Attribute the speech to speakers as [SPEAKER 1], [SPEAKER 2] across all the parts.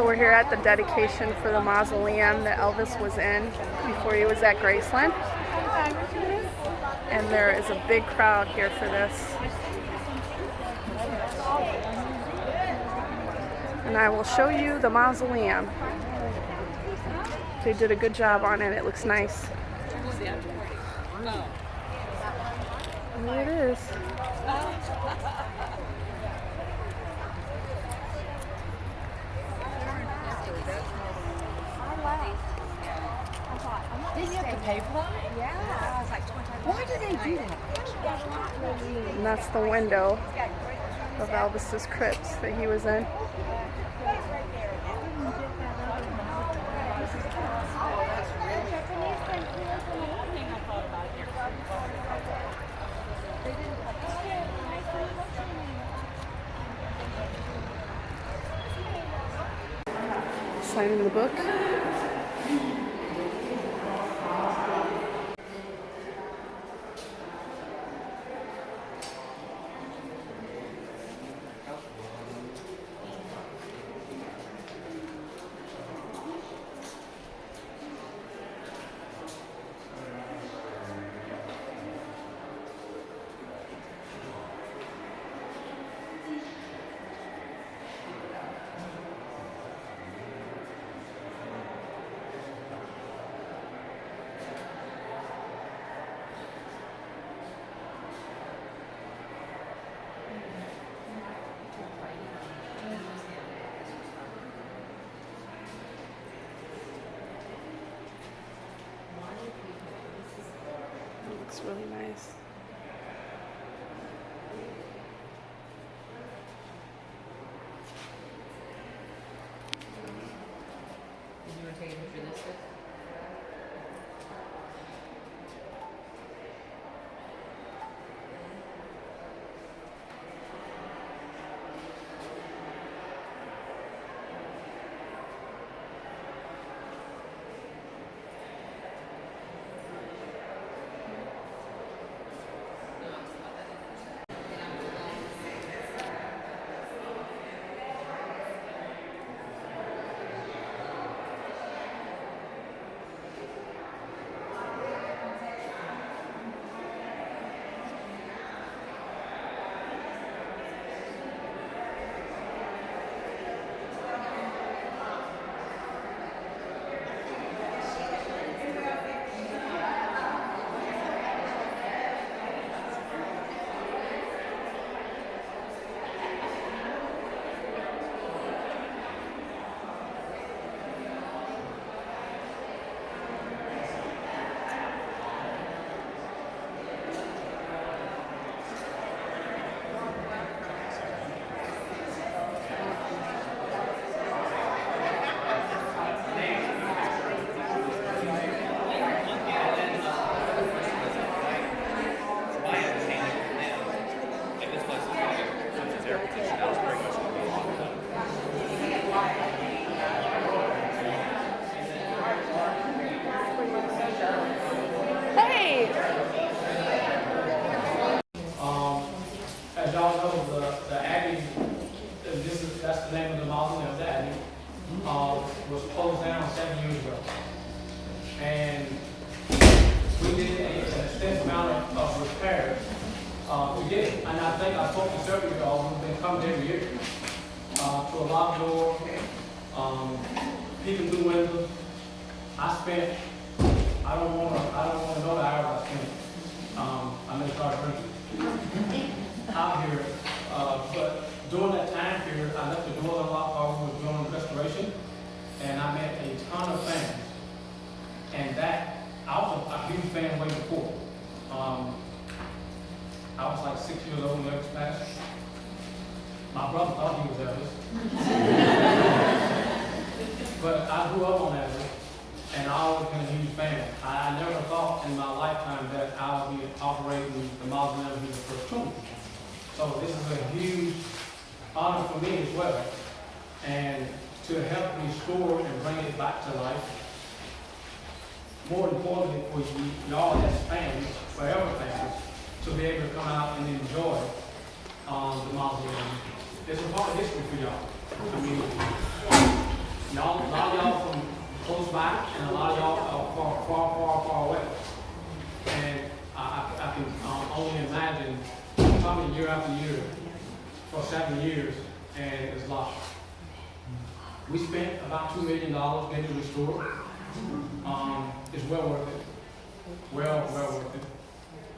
[SPEAKER 1] So we're here at the dedication for the mausoleum that Elvis was in before he was at Graceland. And there is a big crowd here for this. And I will show you the mausoleum. They did a good job on it. It looks nice. And there it is.
[SPEAKER 2] Did you have to pay for that?
[SPEAKER 3] Yeah. I was like,
[SPEAKER 2] Why do they do that?
[SPEAKER 1] And that's the window of Elvis's crypt that he was in. Signing the book. Looks really nice.
[SPEAKER 2] Did you want to take a picture of this?
[SPEAKER 4] As y'all know, the Abbey, that's the name of the mausoleum, the Abbey, was closed down 7 years ago. And we did an extensive amount of repairs. We did, and I think I spoke to several of y'all who've been coming every year to a locked door, peeking through windows. I spent, I don't want to know the hours I spent. I may start drinking out here, but during that time period, I left the doors unlocked while we were doing restoration, and I met a ton of fans. And that, I was a huge fan way before. I was like 6 years old when Elvis passed. My brother thought he was Elvis. But I grew up on Elvis, and I always been a huge fan. I never thought in my lifetime that I would be operating the mausoleum here for a tomb. So this is a huge honor for me as well. And to help restore and bring it back to life. More importantly for y'all as fans, forever fans, to be able to come out and enjoy the mausoleum. It's a part of history for y'all. I mean, Y'all, a lot of y'all from close by, and a lot of y'all are far away. And I can only imagine coming year after year for 7 years, and it's lost. We spent about $2 million getting it restored. It's well worth it. Well worth it.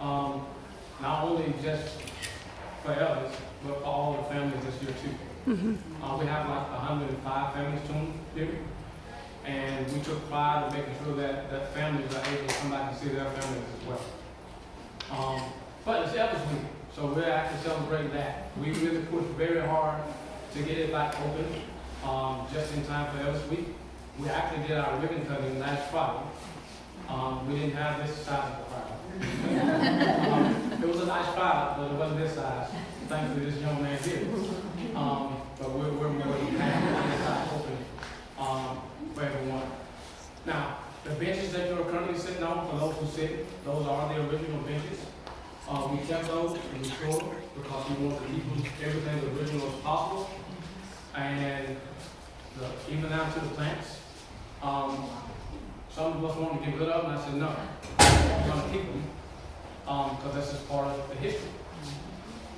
[SPEAKER 4] Not only just for Elvis, but for all the families this year too. We have like 105 families tuned here, and we took pride in making sure that families are able to come back and see their families as well. But it's Elvis Week, so we're actually celebrating that. We really pushed very hard to get it back open, just in time for Elvis Week. We actually did our ribbon cutting last Friday. We didn't have this size of the crowd. It was a nice crowd, but it wasn't this size. Thankfully, this young man here. But we're more than happy to get this open for everyone. Now, the benches that you're currently sitting on, for those who sit, those are the original benches. We kept those and restored because we want to keep everything as original as possible. And even down to the plants. Some of us wanted to get rid of them, and I said, no, we're going to keep them because this is part of the history.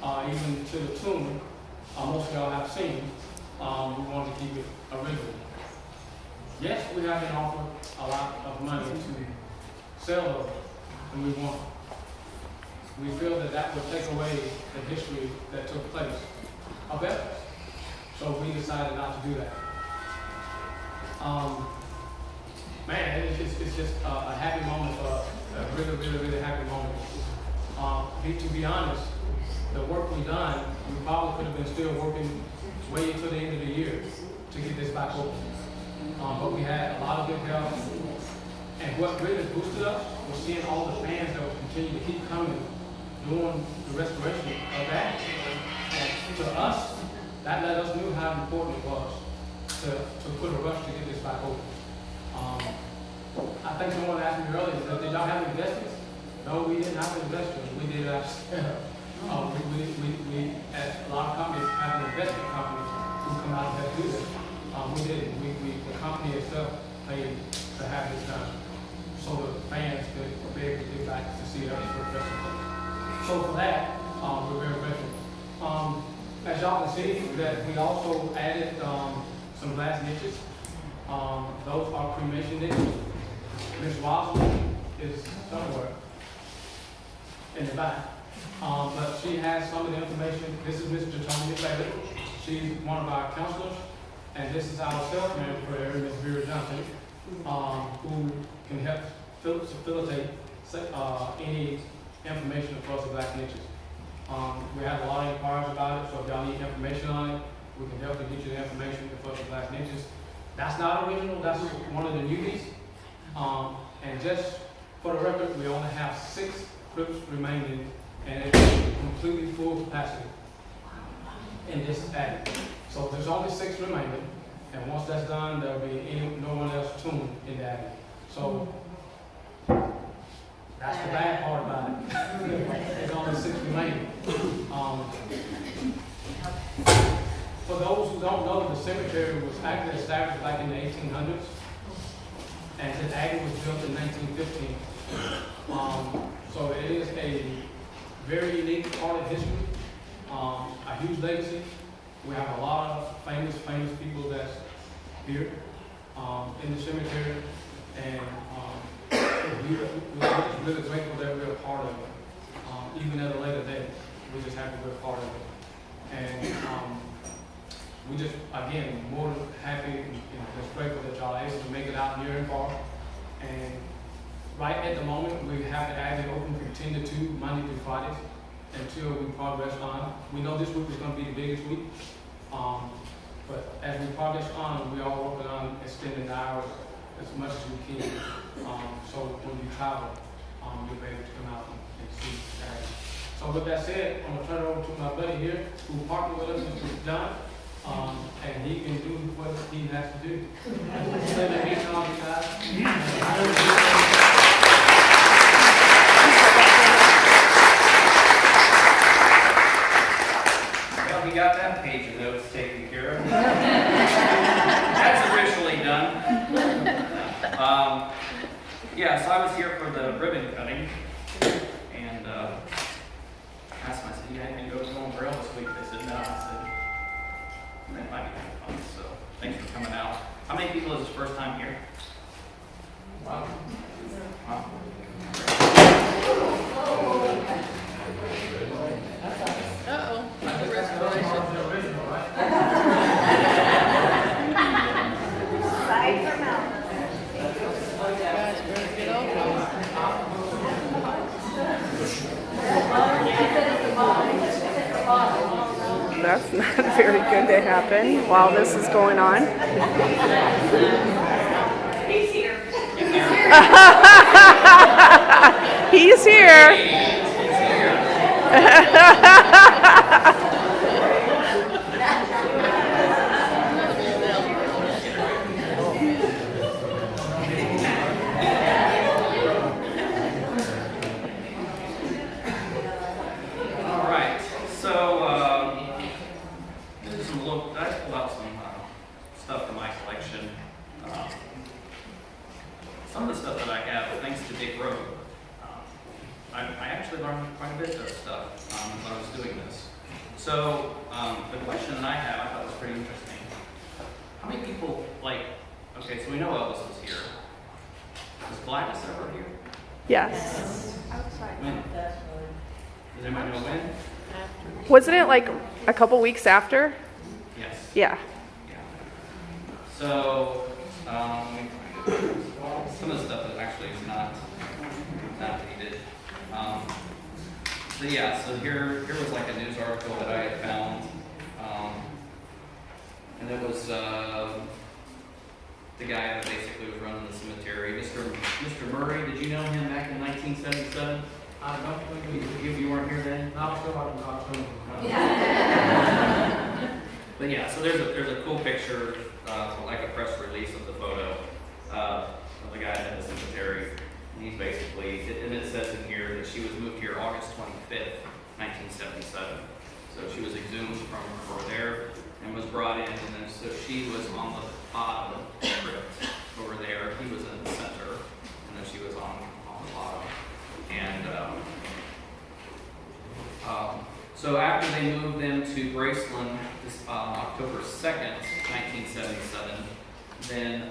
[SPEAKER 4] Even to the tomb, most of y'all have seen, we wanted to keep it original. Yes, we have been offered a lot of money to sell those, and we won't. We feel that would take away the history that took place of Elvis. So we decided not to do that. Man, it's just a happy moment for us, a really happy moment. To be honest, the work we've done, we probably could have been still working way into the end of the year to get this back open. But we had a lot of good help. And what really boosted us was seeing all the fans that would continue to keep coming during the restoration of that. And to us, that let us know how important it was to put a rush to get this back open. I think someone asked me earlier, did y'all have investors? No, we didn't have investors. We did ourselves. We, as a lot of companies, have an investment company who come out and help do this. We did it. The company itself paid to have this done, so the fans could be able to get back to see us for the festival. So for that, we're very grateful. As y'all can see, that we also added some glass niches. Those are cremation niches. Ms. Mausoleum is somewhere in the back. But she has some of the information. This is Mr. Tony Taylor. She's one of our counselors. And this is our sales manager for area, Ms. Vera Johnson, who can help facilitate any information across the black niches. We have a lot of inquiries about it, so if y'all need information on it, we can help to get you the information across the black niches. That's not original, that's one of the newbies. And just for the record, we only have 6 crypts remaining, and it's completely full capacity in this attic. So there's only 6 remaining, and once that's done, there'll be no one else tuned in the attic. So that's the bad part about it. There's only 6 remaining. For those who don't know, the cemetery was actually established back in the 1800s, and the attic was built in 1915. So it is a very unique part of history, a huge legacy. We have a lot of famous people that's here in the cemetery, and we're just really grateful that we're a part of it. Even at a later date, we're just happy we're a part of it. And we just, again, more than happy and just grateful that y'all are able to make it out near and far. And right at the moment, we have the attic open from 10 to 2, Monday through Fridays, until we progress on. We know this week is going to be the biggest week. But as we progress on, we are working on extending the hours as much as we can. So when you travel, you'll be able to come out and see that. So with that said, I'm going to turn it over to my buddy here, who partnered with us, Mr. John, and he can do what he has to do. Say that he's on the side.
[SPEAKER 3] Well, we got that page of notes taken care of. That's originally Yeah, so I was here for the ribbon cutting, and asked them, I said, "You had anything go on grill this week?" They said, "No." I said, "That might be kind of fun." So thanks for coming out. How many people is this first time here? Wow. Wow.
[SPEAKER 1] That's not very good to happen while this is going on.
[SPEAKER 3] He's here.
[SPEAKER 1] He's here.
[SPEAKER 3] All right. So there's some look. I pulled out some stuff from my collection. Some of the stuff that I have, thanks to Dick Rowe, I actually learned quite a bit of stuff when I was doing this. So the question that I have, I thought was pretty interesting. How many people okay, so we know Elvis was here. Was Gladys ever here?
[SPEAKER 1] Yes.
[SPEAKER 3] When? Does anybody know when?
[SPEAKER 1] Wasn't it like a couple weeks after?
[SPEAKER 3] Yes.
[SPEAKER 1] Yeah.
[SPEAKER 3] Yeah. So some of the stuff that actually is not dated. So yeah, so here was like a news article that I had found, and it was the guy that basically was running the cemetery, Mr. Murray. Did you know him back in 1977?
[SPEAKER 4] I don't think
[SPEAKER 3] You weren't here then?
[SPEAKER 4] I'm sure I can talk to him.
[SPEAKER 3] But yeah, so there's a cool picture, like a press release of the photo of the guy at the cemetery. And he's basically, and it says in here that she was moved here August 25th, 1977. So she was exhumed from there and was brought in, and then so she was on the bottom of the crypt over there. He was in the center, and then she was on the bottom. And so after they moved them to Graceland this October 2nd, 1977, then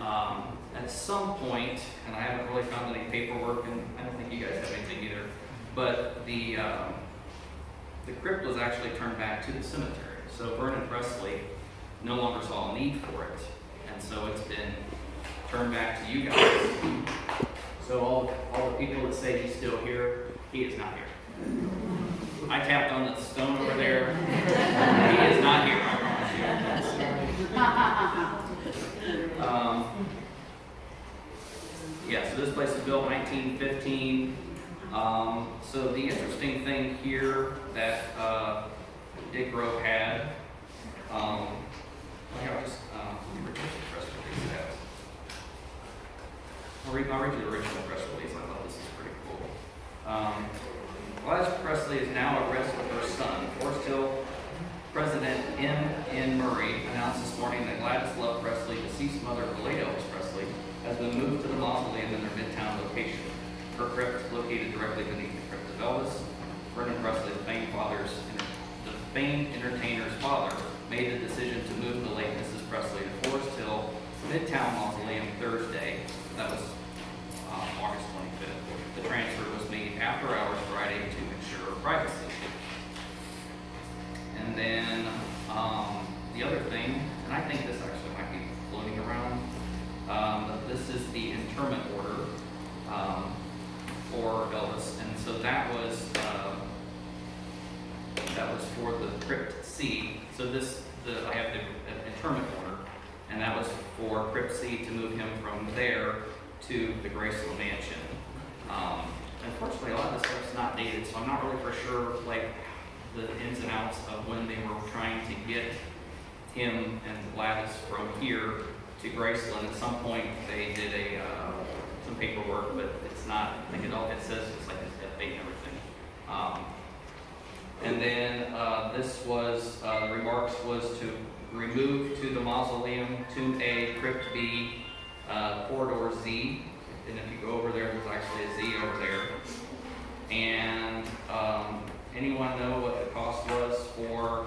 [SPEAKER 3] at some point, and I haven't really found any paperwork, and I don't think you guys have anything either, but the crypt was actually turned back to the cemetery. So Vernon Presley no longer saw a need for it, and so it's been turned back to you guys. So all the people that say he's still here, he is not here. I tapped on the stone over there. He is not here, I promise you. Yeah, so this place was built 1915. So the interesting thing here that Dick Rowe had, I'll just read the press release. I'll read you the original press release. I thought this is pretty cool. Gladys Presley is now at rest with her son. Forest Hill President M. Murray announced this morning that Gladys Love Presley, deceased mother of the late Elvis Presley, has been moved to the mausoleum in their Midtown location. Her crypt is located directly beneath the crypt of Elvis. Vernon Presley, the famed entertainer's father, made the decision to move the late Mrs. Presley to Forest Hill Midtown Mausoleum Thursday. That was August 25th. The transfer was made after hours Friday to ensure privacy. And then the other thing, and I think this actually might be floating around, this is the interment order for Elvis, and so that was for the Crypt C. So I have the interment order, and that was for Crypt C to move him from there to the Graceland Mansion. Unfortunately, a lot of this stuff's not dated, so I'm not really for sure the ins and outs of when they were trying to get him and Gladys from here to Graceland. At some point, they did some paperwork, but it's not. I think it says it's like his death date and everything. And then this was the remarks was to remove to the mausoleum Tomb A, Crypt B, corridor Z, and if you go over there, there's actually a Z over there. And anyone know what the cost was for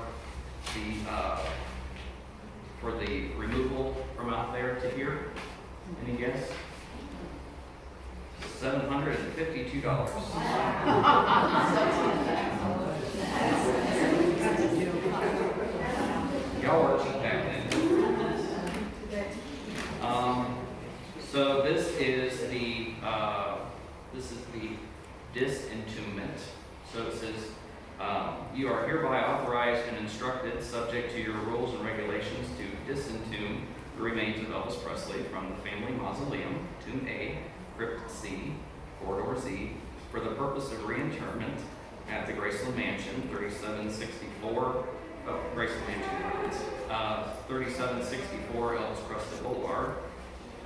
[SPEAKER 3] the removal from out there to here? Any guess? $752. Y'all were cheap back then. So this is the disentombment. So it says, you are hereby authorized and instructed, subject to your rules and regulations, to disentomb the remains of Elvis Presley from the family mausoleum, Tomb A, Crypt C, Corridor Z, for the purpose of reinterment at the Graceland Mansion, 3764, Graceland Mansion, 3764 Elvis Presley Boulevard.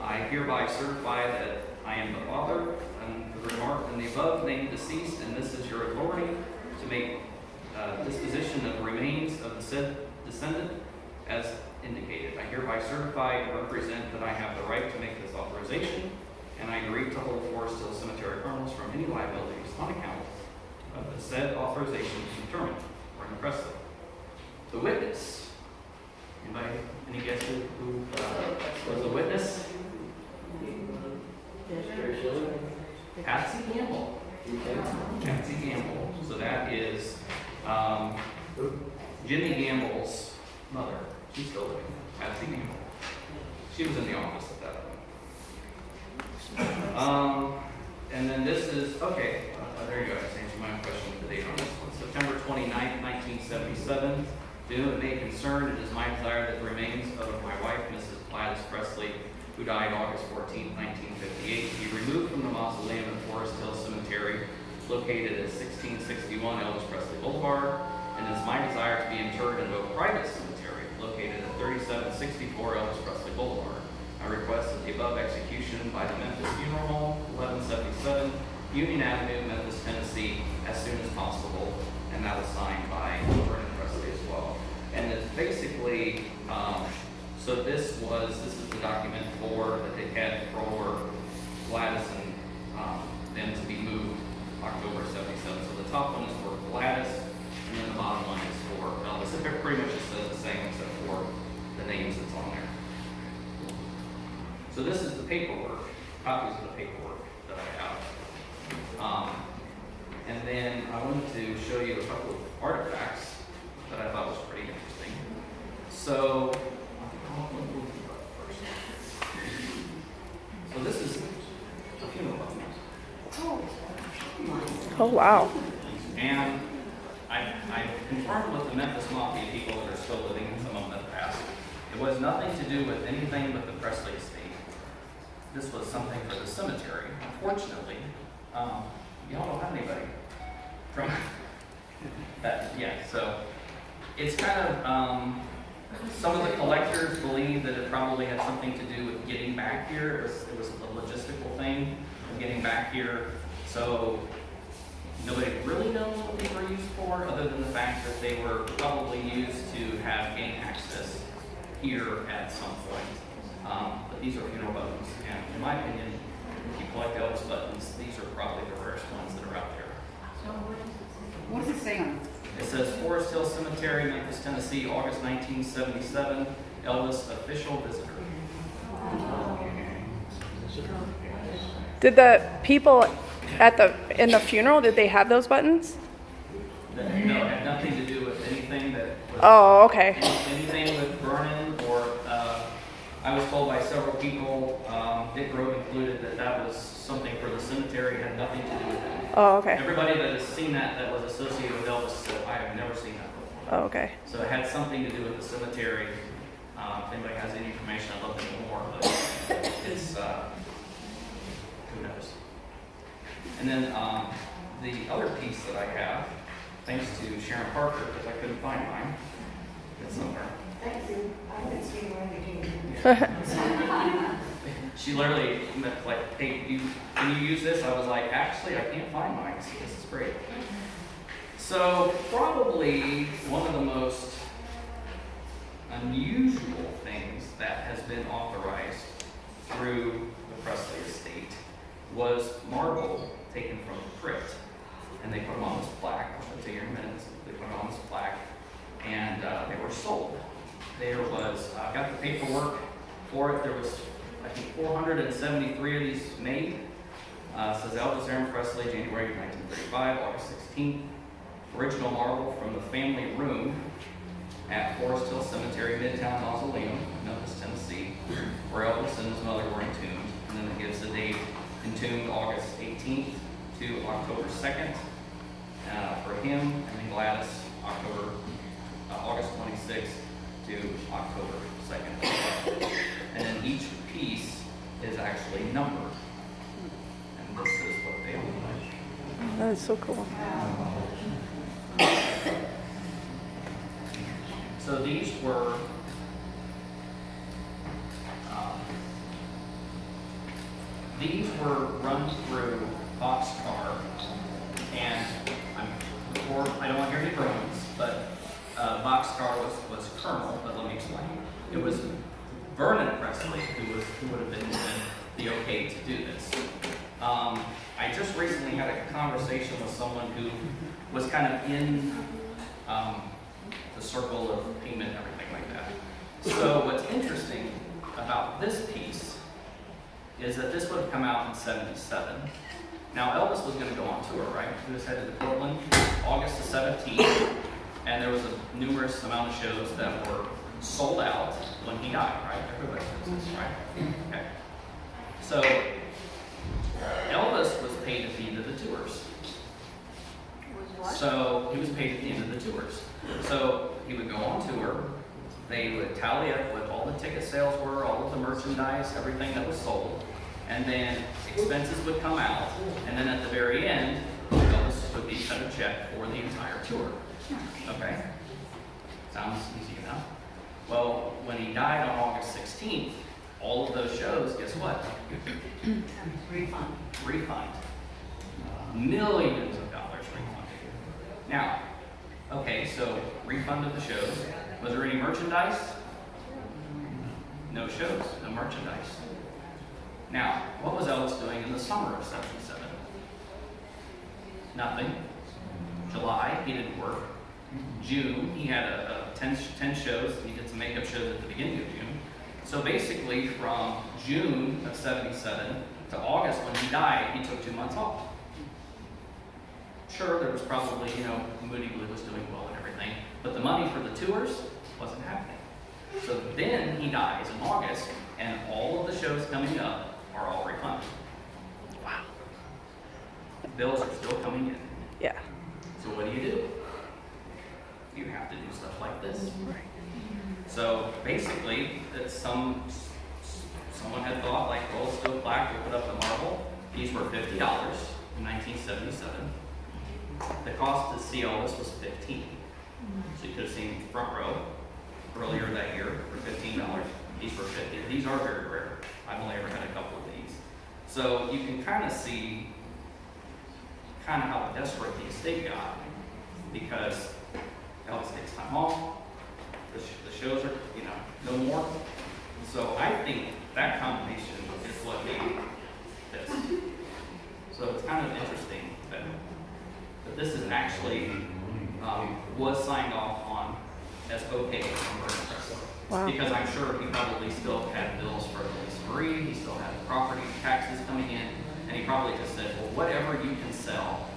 [SPEAKER 3] I hereby certify that I am the father and the above named deceased, and this is your authority to make disposition of the remains of the said descendant as indicated. I hereby certify and represent that I have the right to make this authorization, and I agree to hold Forest Hill Cemetery criminals from any liabilities on account of the said authorization to determine Vernon Presley. The witness. Anybody? Any guess who was the witness? Patsy Gamble. Patsy Gamble. So that is Jimmy Gamble's mother. She's still living. Patsy Gamble. She was in the office at that point. And then this is, okay, there you go. I just answered my own question with the date on this one. September 29th, 1977. Due to it may concern, it is my desire that the remains of my wife, Mrs. Gladys Presley, who died August 14, 1958, be removed from the mausoleum at Forest Hill Cemetery, located at 1661 Elvis Presley Boulevard, and it is my desire to be interred in a private cemetery located at 3764 Elvis Presley Boulevard. I request that the above execution by the Memphis Funeral Home, 1177 Union Avenue, Memphis, Tennessee, as soon as possible, and that was signed by Vernon Presley as well. And it's basically, so this is the document that they had for Gladys and them to be moved October 77. So the top one is for Gladys, and then the bottom one is for Elvis. It pretty much just says the same except for the names that's on there. So this is the paperwork, copies of the paperwork that I have. And then I wanted to show you a couple of artifacts that I thought was pretty interesting. So, this is a funeral home.
[SPEAKER 1] Oh, wow.
[SPEAKER 3] And I confirmed with the Memphis Mafia people that are still living, and some of them have passed. It was nothing to do with anything but the Presley estate. This was something for the cemetery. Unfortunately, y'all don't have anybody from that. Yeah, so it's kind of, some of the collectors believe that it probably had something to do with getting back here. It was a logistical thing of getting back here. So nobody really knows what they were used for, other than the fact that they were probably used to have gang access here at some point. But these are funeral buttons, and in my opinion, if you collect Elvis buttons, these are probably the rarest ones that are out there.
[SPEAKER 2] What does it say on it?
[SPEAKER 3] It says Forest Hill Cemetery, Memphis, Tennessee, August 1977, Elvis official visitor.
[SPEAKER 1] Did the people in the funeral, did they have those buttons?
[SPEAKER 3] No, it had nothing to do with anything that was
[SPEAKER 1] Oh, okay.
[SPEAKER 3] anything with Vernon or I was told by several people, Dick Grove included, that was something for the cemetery. It had nothing to do with it.
[SPEAKER 1] Oh, okay.
[SPEAKER 3] Everybody that has seen that was associated with Elvis said, I have never seen that before.
[SPEAKER 1] Oh, okay.
[SPEAKER 3] So it had something to do with the cemetery. If anybody has any information, I'd love to know more, but it's, who knows. And then the other piece that I have, thanks to Sharon Parker, because I couldn't find mine, it's somewhere.
[SPEAKER 2] Thank you. I haven't seen one.
[SPEAKER 3] She literally, like, hey, can you use this? I was like, actually, I can't find mine, so this is great. So, probably one of the most unusual things that has been authorized through for it. There was, I think, 473 of these made. Says Elvis Aaron Presley, January 1935, August 16th. Original marble from the family room at Forest Hill Cemetery, Midtown Mausoleum, Memphis, Tennessee, where Elvis and his mother were entombed. And then it gives the date, entombed August 18th to October 2nd. For him and then Gladys, August 26th to October 2nd. And then each piece is actually numbered. And this is what they look like.
[SPEAKER 1] That is so cool.
[SPEAKER 3] So these were run through boxcar, and I don't want to hear any groans, but boxcar was Colonel, but let me explain. It was Vernon Presley who would have been given the okay to do this. I just recently had a conversation with someone who was kind of in the circle of payment and everything like that. So what's interesting about this piece is that this would have come out in '77. Now Elvis was going to go on tour, right? He was headed to Portland August the 17th, and there was a numerous amount of shows that were sold out when he died, right? Everybody knows this, right? Okay. So Elvis was paid at the end of the tours. So he was paid at the end of the tours. So he would go on tour. They would tally up what all the ticket sales were, all of the merchandise, everything that was sold, and then expenses would come out. And then at the very end, Elvis would be cut a check for the entire tour. Okay? Sounds easy enough. Well, when he died on August 16th, all of those shows, guess what? Refund. Millions of dollars refunded. Now, okay, so refund of the shows. Was there any merchandise? No shows, no merchandise. Now, what was Elvis doing in the summer of '77? Nothing. July, he didn't work. June, he had 10 shows. He did some makeup shows at the beginning of June. So basically, from June of '77 to August when he died, he took 2 months off. Sure, there was probably, Moody Blue was doing well and everything, but the money for the tours wasn't happening. So then he dies in August, and all of the shows coming up are all refunded.
[SPEAKER 1] Wow.
[SPEAKER 3] Bills are still coming in.
[SPEAKER 1] Yeah.
[SPEAKER 3] So what do? You have to do stuff like this.
[SPEAKER 1] Right.
[SPEAKER 3] So basically, that someone had thought, like, well, it's still black, we'll put up the marble. These were $50 in 1977. The cost to see Elvis was $15. So you could have seen front row earlier that year for $15. These were $50. These are very rare. I've only ever had a couple of these. So you can kind of see how desperate the estate got, because Elvis takes time off. The shows are, no more. So I think that combination is what made this. So it's kind of interesting that this is actually was signed off on as okay from Vernon Presley.
[SPEAKER 1] Wow.
[SPEAKER 3] Because I'm sure he probably still had bills for Lisa Marie, he still had property taxes coming in, and he probably just said, well, whatever you can sell,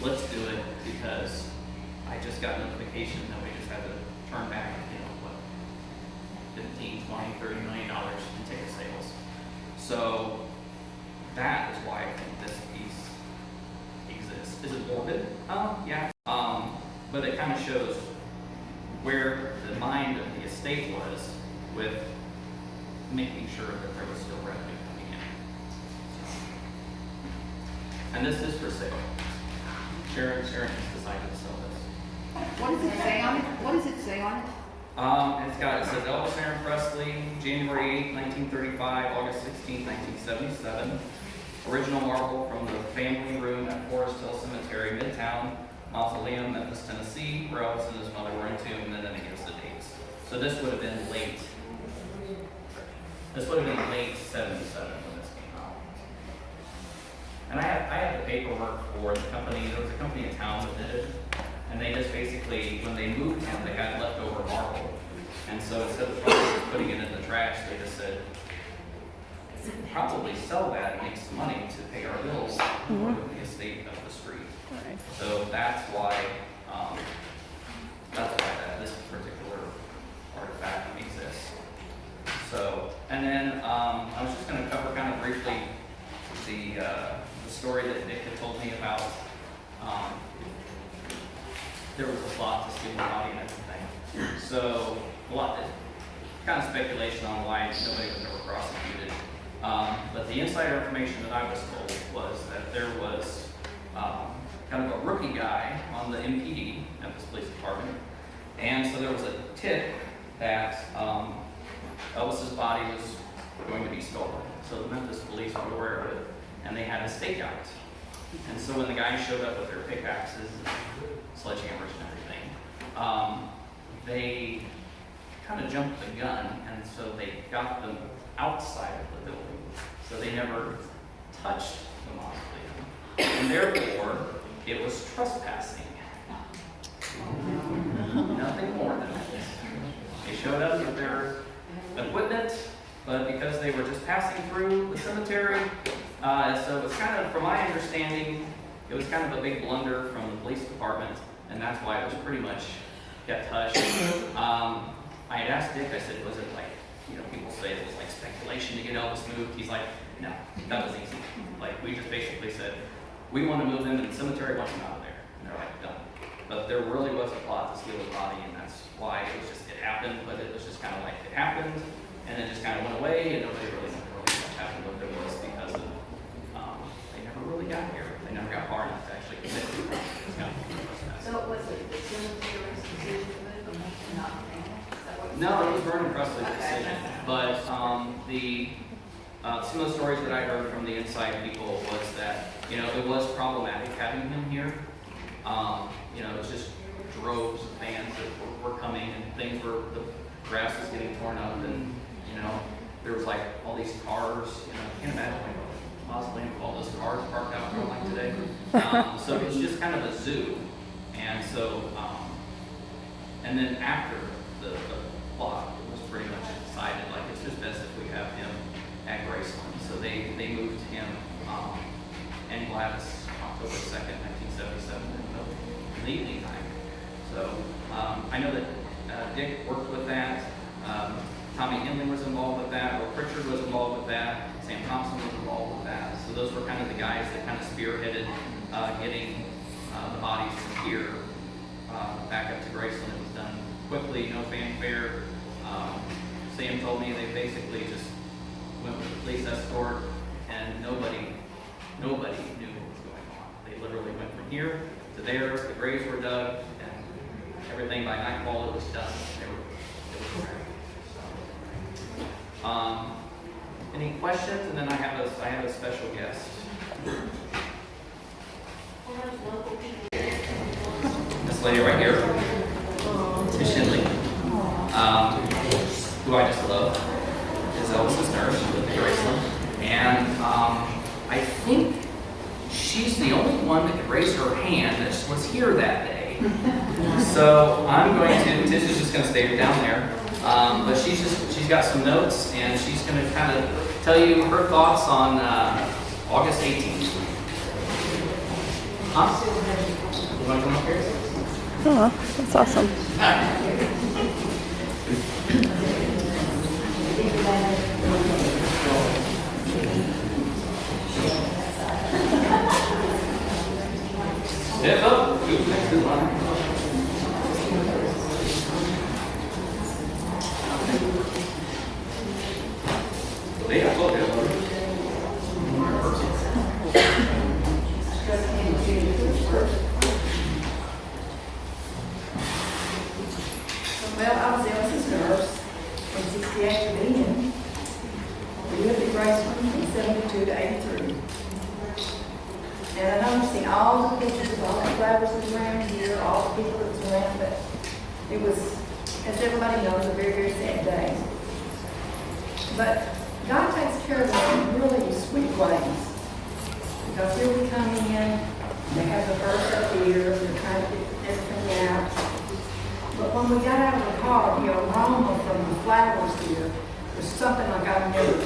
[SPEAKER 3] let's do it, because I just got notification that we just had to turn back, 15, 20, $30 million in ticket sales. So that is why I think this piece exists. Is it morbid? Yeah. But it kind of shows where the mind of the estate was with making sure that there was still revenue coming in. And this is for sale. Sharon has decided to sell this.
[SPEAKER 2] What does it say on it? What does it say on it?
[SPEAKER 3] It says Elvis Aaron Presley, January 8, 1935, August 16, 1977. Original marble from the family room at Forest Hill Cemetery, Midtown Mausoleum, Memphis, Tennessee, where Elvis and his mother were entombed, and then it gives the dates. So this would have been late. This would have been late '77 when this came out. And I had the paperwork for the company. There was a company in town that did it. And they just basically, when they moved him, they had leftover marble. And so instead of probably putting it in the trash, they just said, probably sell that and make some money to pay our bills for the estate of the street.
[SPEAKER 1] Right.
[SPEAKER 3] So that's why this particular artifact exists. So, and then I was just going to cover kind of briefly the story that Nick had told me about. There was a plot to steal the body and everything. So, a lot of kind of speculation on why nobody was ever prosecuted. But the insider information that I was told was that there was kind of a rookie guy on the MPD at this police department. And so there was a tip that Elvis's body was going to be stolen. So the Memphis police were aware of it, and they had a stakeout. And so when the guys showed up with their pickaxes and sledgehammers and everything, they kind of jumped the gun, and so they got them outside of the building. So they never touched the mausoleum. And therefore, it was trespassing. Nothing more than that. They showed up with their equipment, but because they were just passing through the cemetery, so it's kind of, from my understanding, it was kind of a big blunder from the police department, and that's why it was pretty much kept hush. I had asked Dick, I said, was it like, people say it was like speculation to get Elvis moved? He's like, no, that was easy. Like, we just basically said, we want to move him to the cemetery, want him out of there. And they're like, done. But there really was a plot to steal his body, and that's why it happened, but it was just kind of like, it happened, and it just kind of went away, and nobody really knew what happened, what it was, because of, they never really got here. They never got far enough to actually commit to it. It's kind of
[SPEAKER 2] So was it the cemetery's decision to move them, not the family? Is that what
[SPEAKER 3] No, it was Vernon Presley's decision, but some of the stories that I heard from the inside people was that, it was problematic having him here. It was just droves of fans that were coming, and the grass was getting torn up, and, there was like all these cars, I can't imagine like a mausoleum with all those cars parked out front like today. So it's just kind of a zoo. And so, and then after the plot was pretty much decided, like, it's just best if we have him at Graceland. So they moved him and Gladys October 2nd, 1977 in the evening time. So I know that Dick worked with that. Tommy Henley was involved with that. Will Pritchard was involved with that. Sam Thompson was involved with that. So those were kind of the guys that kind of spearheaded getting the bodies from here back up to Graceland. It was done quickly, no fanfare. Sam told me they basically just went with the police escort, and nobody knew what was going on. They literally went from here to there. The graves were dug, and everything by nightfall it was done. It was ready. Any questions? And then I have a special guest. This lady right here, Miss Shinley, who I just love, is Elvis's nurse with Graceland, and I think she's the only one that could raise her hand that was here that day. So I'm going to, Tish is just going to stay down there, but she's got some notes, and she's going to kind of tell you her thoughts on August 18th. Huh? You want to come up here?
[SPEAKER 1] Oh, that's awesome.
[SPEAKER 3] Step up. Good, next to the line. Yeah, I told you.
[SPEAKER 5] Well, I was Elvis's nurse from 68 to then. We lived at Graceland from 72 to 83. And I know you've seen all the pictures of all the flowers that was around here, all the people that was around, but it was, as everybody knows, a very, very sad day. But God takes care of us in really sweet ways. Because here we come in, they have the first up here, they're trying to get everything out. But when we got out of the car, the aroma from the flowers here was something like I've never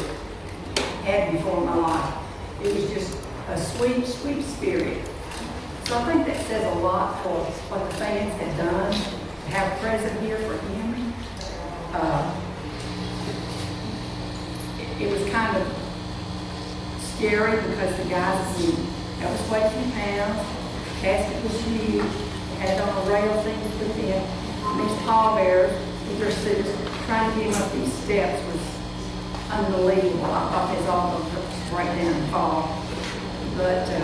[SPEAKER 5] had before in my life. It was just a sweet, sweet spirit. So I think that says a lot for what the fans had done, to have present here for him. It was kind of scary because the guys that was weighing 2 pounds, the casket was huge, they had it on a rail thing to put in. And these pallbearers with their suits trying to get him up these steps was unbelievable. I thought his all going to break down and fall. But the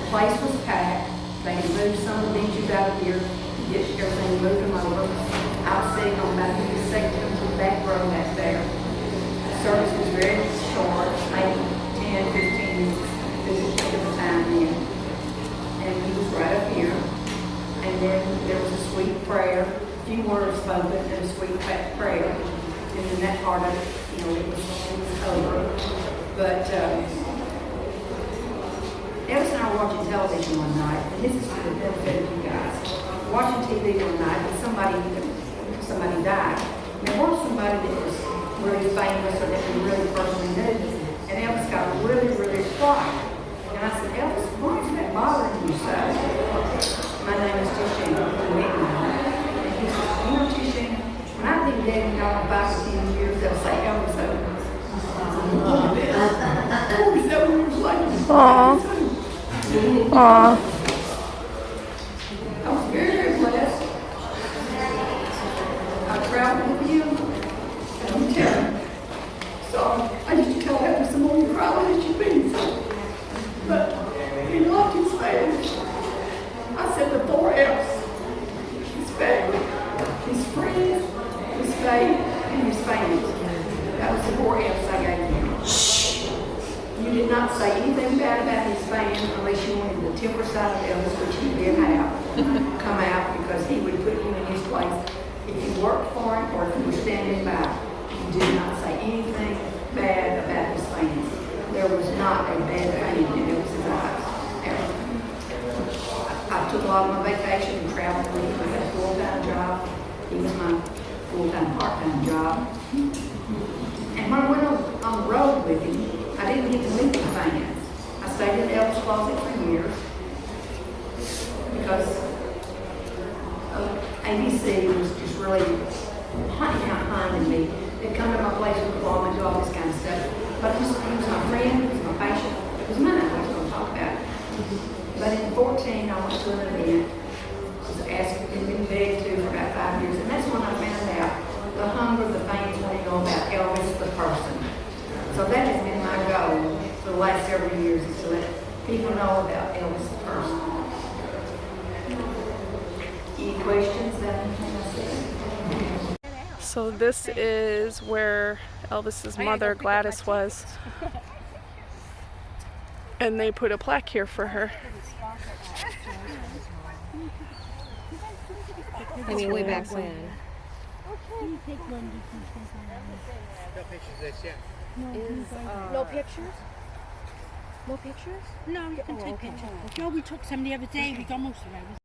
[SPEAKER 5] place was packed. They had moved some of the benches out of here to get everything moving over. I was sitting on about the second to the back row back there. The service was very short, maybe 10, 15 minutes at the time then. And he was right up here. And then there was a sweet prayer, a few words spoken, and a sweet prayer. And then that part of it, it was over. But Elvis and I were watching television one night, and this is for the benefit of you guys. Watching TV one night, and somebody died. And there was somebody that was really famous or that we really personally knew. And Elvis got really, really quiet. And I said, Elvis, why is that bothering you so? My name is Tishane. And he says, Tishane, when I've been dead and gone 5 or 10 years, they'll say Elvis over. 47 years later.
[SPEAKER 1] Aww. Aww.
[SPEAKER 5] I was very, very blessed. I traveled with you, and I'm telling you. So I used to tell Elvis the more you cry, the less you beat. But he loved his family. I said the 4 F's. His family, his friends, his faith, and his family. That was the 4 F's I gave him. You did not say anything bad about his fans unless you wanted the temper side of Elvis, which he did have, come out because he would put you in his place. If you worked for him or if you were standing by, you did not say anything bad about his fans. There was not a bad thing in Elvis's eyes, ever. I took a lot of my vacation and traveled with him. I had a full-time job. He was my full-time, part-time job. And when I went on the road with him, I didn't get to meet the fans. I stayed in Elvis' closet for years because ABC was just really hunting out finding me. They'd come to my place with the lawn and do all this kind of stuff. But he was my friend, he was my patient, it was mine. I was going to talk about it. But in 14, I went to an event. I was asked and been begged to for about 5 years. And that's when I found out the hunger the fans want to know about Elvis the person. So that has been my goal for the last several years, is to let people know about Elvis the person. Any questions?
[SPEAKER 1] So this is where Elvis's mother, Gladys, was. And they put a plaque here for her.
[SPEAKER 6] I mean, way back when.
[SPEAKER 7] No pictures? No pictures?
[SPEAKER 6] No, you can take pictures. No, we took some the other day. We got most of it.